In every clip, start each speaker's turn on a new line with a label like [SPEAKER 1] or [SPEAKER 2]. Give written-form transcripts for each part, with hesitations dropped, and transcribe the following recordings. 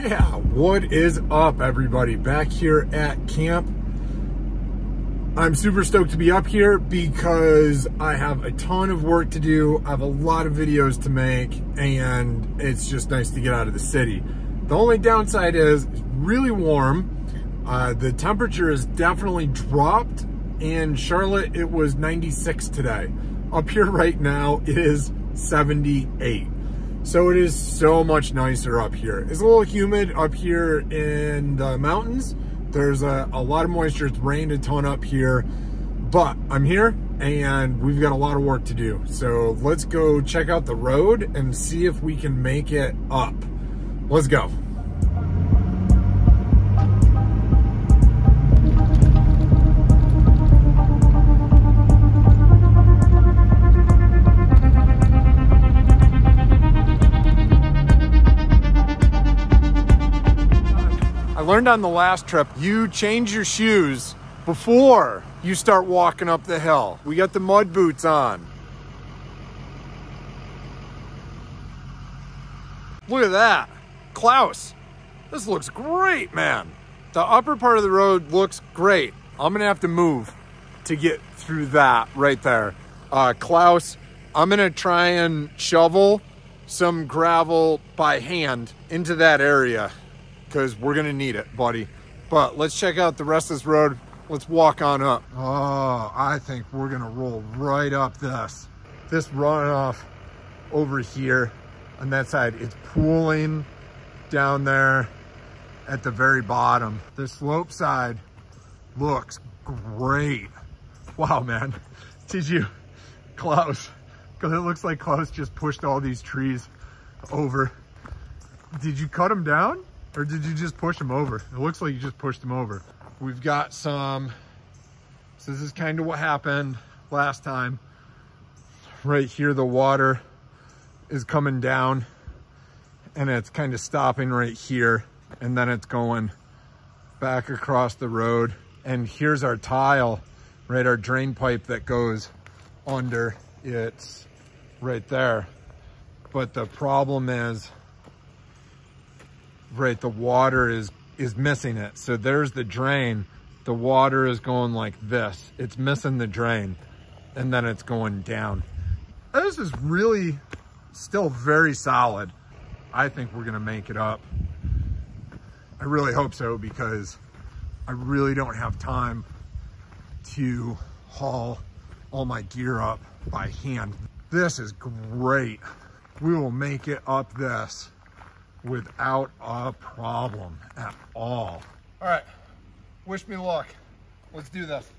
[SPEAKER 1] Yeah, what is up, everybody? Back here at camp. I'm super stoked to be up here because I have a ton of work to do. I have a lot of videos to make, and it's just nice to get out of the city. The only downside is it's really warm. The temperature has definitely dropped. In Charlotte, it was 96 today. Up here right now, it is 78. So it is so much nicer up here. It's a little humid up here in the mountains. There's a lot of moisture. It's rained a ton up here, but I'm here and we've got a lot of work to do. So let's go check out the road and see if we can make it up. Let's go. I learned on the last trip, you change your shoes before you start walking up the hill. We got the mud boots on. Look at that. Claus, this looks great, man. The upper part of the road looks great. I'm gonna have to move to get through that right there. Claus, I'm gonna try and shovel some gravel by hand into that area, because we're gonna need it, buddy. But let's check out the rest of this road. Let's walk on up. Oh, I think we're gonna roll right up this runoff over here on that side. It's pooling down there at the very bottom. The slope side looks great. Wow, man. Did you, Claus, because it looks like Claus just pushed all these trees over. Did you cut them down? Or did you just push them over? It looks like you just pushed them over. We've got some, so this is kind of what happened last time. Right here, the water is coming down and it's kind of stopping right here. And then it's going back across the road. And here's our tile, right? Our drain pipe that goes under. It's right there. But the problem is, right, the water is missing it. So there's the drain. The water is going like this. It's missing the drain, and then it's going down. This is really still very solid. I think we're gonna make it up. I really hope so, because I really don't have time to haul all my gear up by hand. This is great. We will make it up this without a problem at all. All right, wish me luck. Let's do this.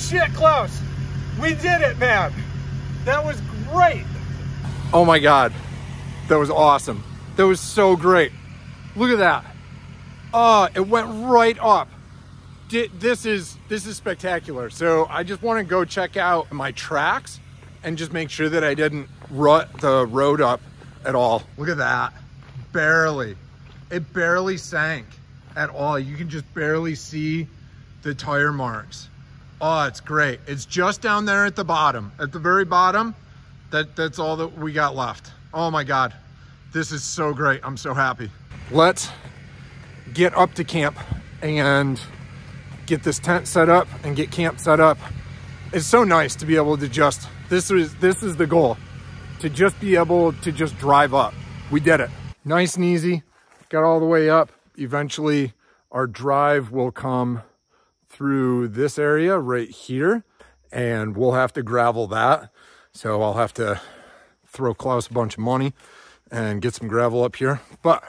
[SPEAKER 1] Shit, Claus, we did it, man. That was great. Oh my God, that was awesome. That was so great. Look at that. Oh, it went right up. This is spectacular. So I just want to go check out my tracks and just make sure that I didn't rut the road up at all. Look at that. Barely. It barely sank at all. You can just barely see the tire marks. Oh, it's great. It's just down there at the bottom. At the very bottom, that's all that we got left. Oh my God, this is so great. I'm so happy. Let's get up to camp and get this tent set up and get camp set up. It's so nice to be able to just, this is the goal, to just be able to just drive up. We did it. Nice and easy, got all the way up. Eventually our drive will come through this area right here, and we'll have to gravel that. So I'll have to throw Claus a bunch of money and get some gravel up here. But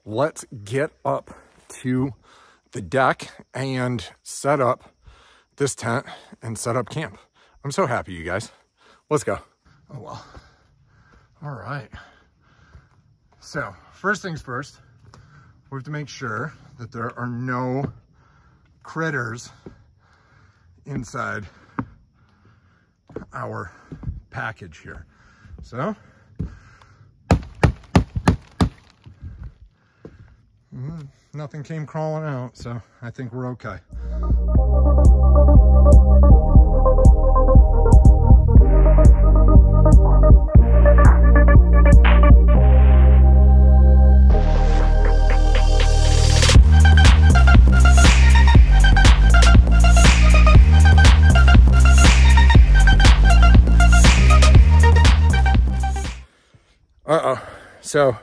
[SPEAKER 1] let's get up to the deck and set up this tent and set up camp. I'm so happy, you guys. Let's go. Oh, well. All right. So first things first, we have to make sure that there are no critters inside our package here. So nothing came crawling out, so I think we're okay. So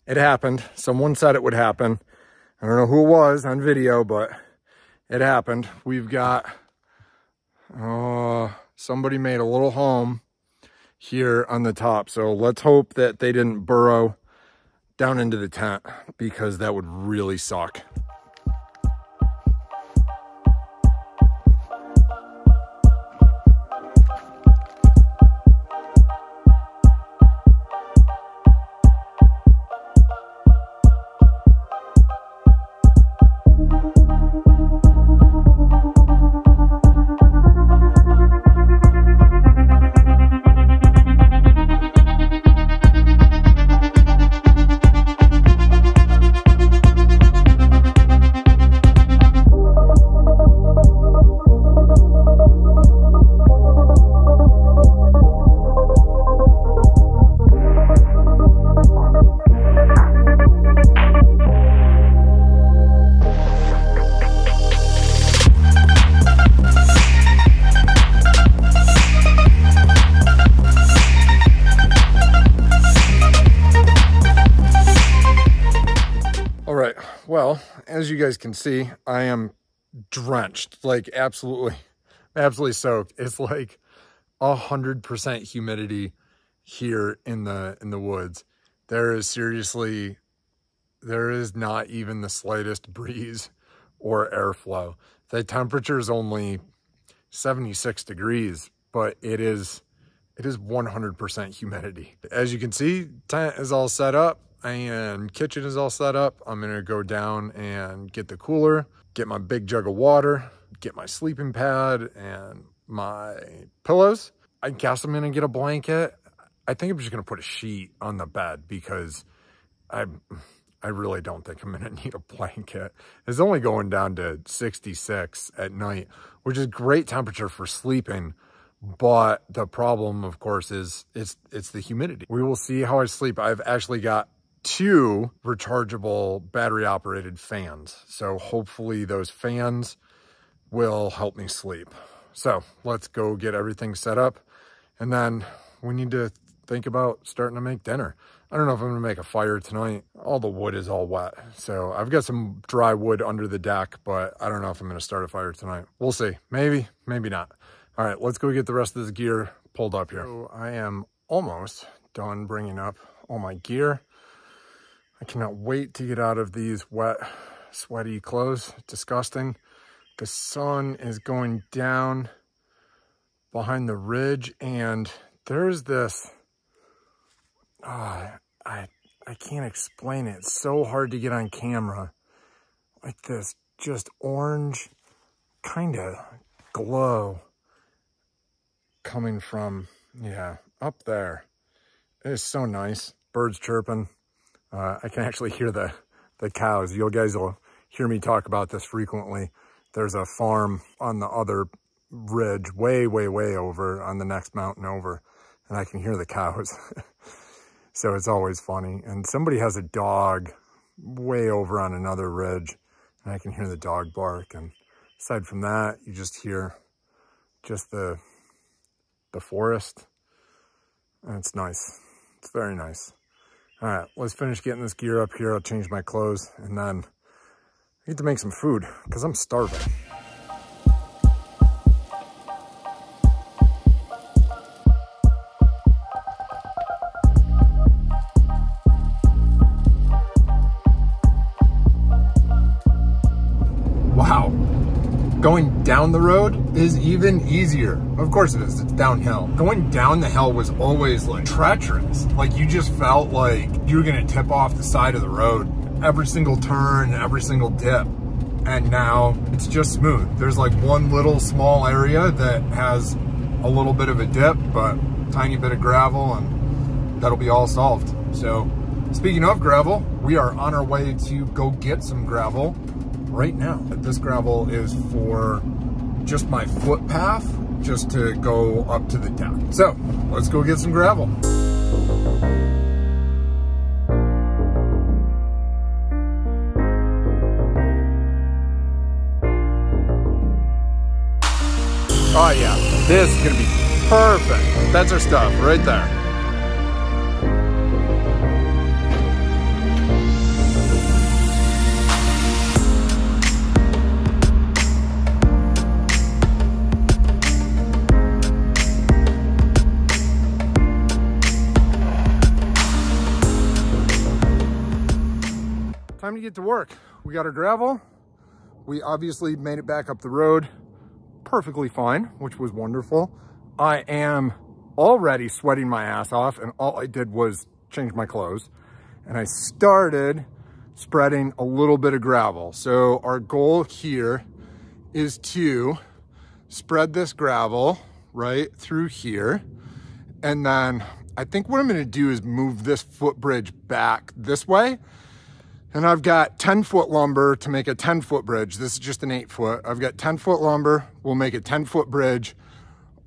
[SPEAKER 1] it happened. Someone said it would happen. I don't know who it was on video, but it happened. We've got, somebody made a little home here on the top. So let's hope that they didn't burrow down into the tent, because that would really suck. Well, as you guys can see, I am drenched, like absolutely soaked. It's like 100% humidity here in the woods. There is not even the slightest breeze or airflow. The temperature is only 76 degrees, but it is 100% humidity. As you can see, tent is all set up and kitchen is all set up. I'm gonna go down and get the cooler, get my big jug of water, get my sleeping pad and my pillows. I guess I'm gonna get a blanket. I think I'm just gonna put a sheet on the bed, because I really don't think I'm gonna need a blanket. It's only going down to 66 at night, which is great temperature for sleeping. But the problem, of course, is it's the humidity. We will see how I sleep. I've actually got 2 rechargeable battery operated fans. So hopefully those fans will help me sleep. So let's go get everything set up. And then we need to think about starting to make dinner. I don't know if I'm gonna make a fire tonight. All the wood is all wet. So I've got some dry wood under the deck, but I don't know if I'm gonna start a fire tonight. We'll see, maybe, maybe not. All right, let's go get the rest of this gear pulled up here. So I am almost done bringing up all my gear. I cannot wait to get out of these wet, sweaty clothes. Disgusting. The sun is going down behind the ridge, and there's this, I can't explain it. It's so hard to get on camera. Like this just orange kind of glow coming from, yeah, up there. It is so nice. Birds chirping. I can actually hear the cows. You guys will hear me talk about this frequently. There's a farm on the other ridge, way, way, way over on the next mountain over, and I can hear the cows. So it's always funny. And somebody has a dog way over on another ridge, and I can hear the dog bark. And aside from that, you just hear just the forest, and it's nice. It's very nice. All right, let's finish getting this gear up here. I'll change my clothes, and then I need to make some food because I'm starving. Wow, going down the road is even easier. Of course it is, it's downhill. Going down the hill was always like treacherous. Like you just felt like you were gonna tip off the side of the road every single turn, every single dip. and now it's just smooth. There's like one little small area that has a little bit of a dip, but tiny bit of gravel, and that'll be all solved. So speaking of gravel, we are on our way to go get some gravel right now. This gravel is for just my footpath, just to go up to the deck. So let's go get some gravel. Oh yeah, this is gonna be perfect. That's our stuff right there. Time to get to work. We got our gravel. We obviously made it back up the road perfectly fine, which was wonderful. I am already sweating my ass off, and all I did was change my clothes, and I started spreading a little bit of gravel. So our goal here is to spread this gravel right through here, and then I think what I'm going to do is move this footbridge back this way. And I've got 10-foot lumber to make a 10-foot bridge. This is just an 8-foot. I've got 10-foot lumber. We'll make a 10-foot bridge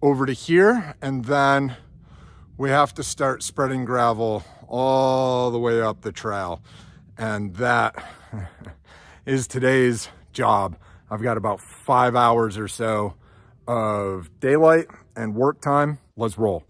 [SPEAKER 1] over to here. And then we have to start spreading gravel all the way up the trail. And that is today's job. I've got about 5 hours or so of daylight and work time. Let's roll.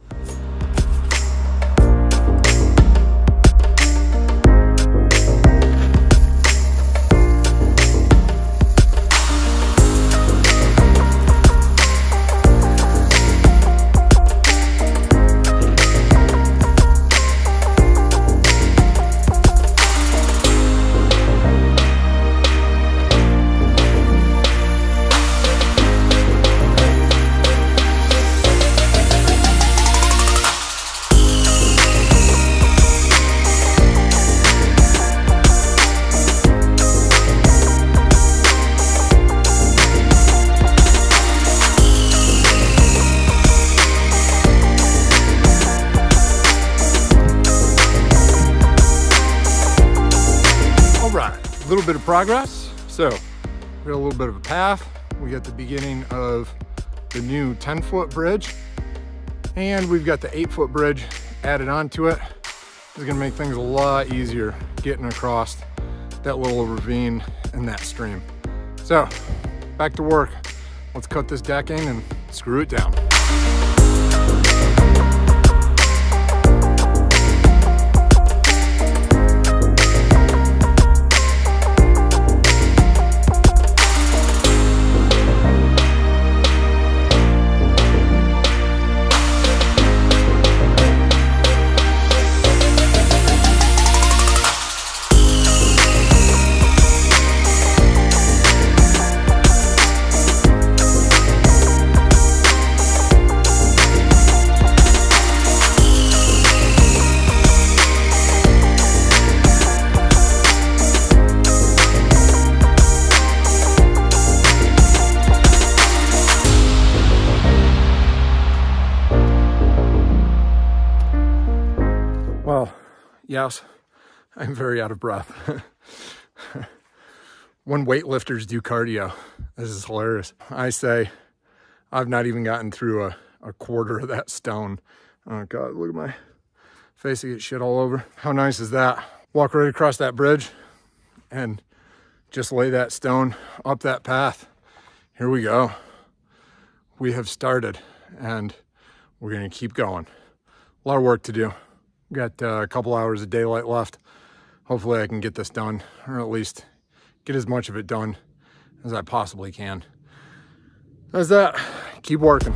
[SPEAKER 1] A little bit of progress. So we got a little bit of a path. We got the beginning of the new 10-foot bridge, and we've got the 8-foot bridge added onto it. It's gonna make things a lot easier getting across that little ravine and that stream. So back to work. Let's cut this decking and screw it down. Well, yes, I'm very out of breath. When weightlifters do cardio, this is hilarious. I say I've not even gotten through a quarter of that stone. Oh God, look at my face, I get shit all over. How nice is that? Walk right across that bridge and just lay that stone up that path. Here we go. We have started and we're gonna keep going. A lot of work to do. Got a couple hours of daylight left. Hopefully I can get this done, or at least get as much of it done as I possibly can. That's that. Keep working.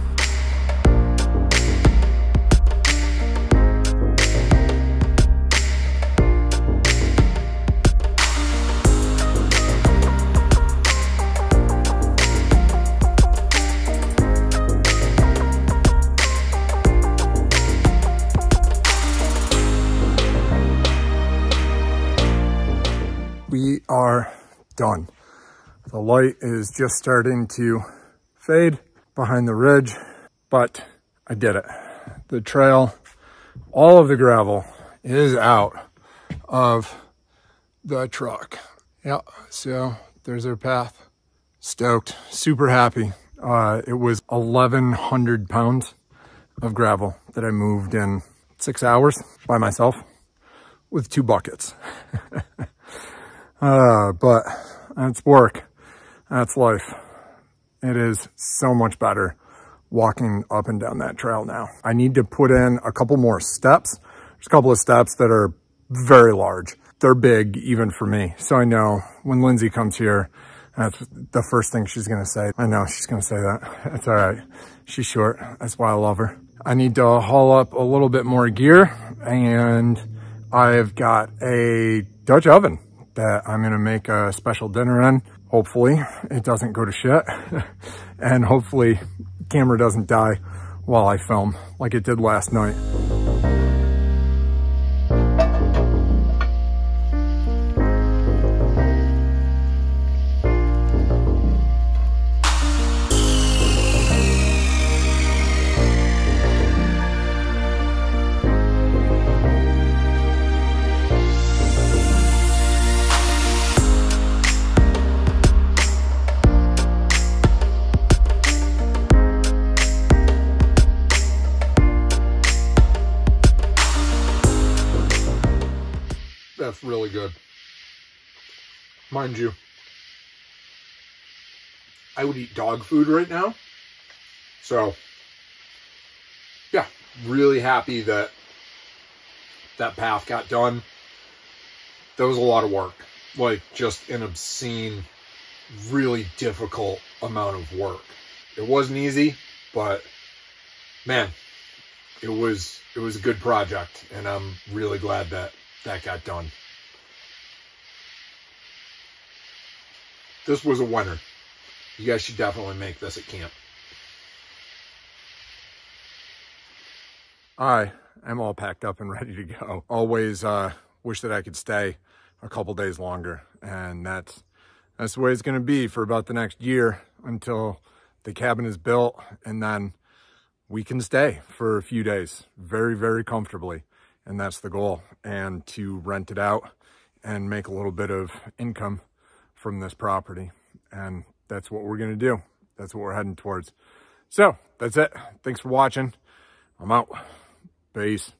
[SPEAKER 1] We are done. The light is just starting to fade behind the ridge, but I did it. The trail, all of the gravel is out of the truck. Yeah, so there's our path. Stoked, super happy. It was 1,100 pounds of gravel that I moved in 6 hours by myself with 2 buckets. But that's work. That's life. It is so much better walking up and down that trail now. I need to put in a couple more steps. There's a couple of steps that are very large. They're big even for me. So I know when Lindsay comes here, that's the first thing she's gonna say. I know she's gonna say that. That's all right. She's short. That's why I love her. I need to haul up a little bit more gear, and I've got a Dutch oven that I'm gonna make a special dinner in. Hopefully it doesn't go to shit, and hopefully the camera doesn't die while I film like it did last night. That's really good. Mind you, I would eat dog food right now. So, yeah, really happy that that path got done. That was a lot of work. Like, just an obscene, really difficult amount of work. It wasn't easy, but man, it was a good project, and I'm really glad that that got done. This was a winner. You guys should definitely make this at camp. I am all packed up and ready to go. Always wish that I could stay a couple days longer, and that's the way it's going to be for about the next year until the cabin is built, and then we can stay for a few days very, very comfortably. And that's the goal, and to rent it out and make a little bit of income from this property. And that's what we're going to do. That's what we're heading towards. So that's it. Thanks for watching. I'm out. Peace.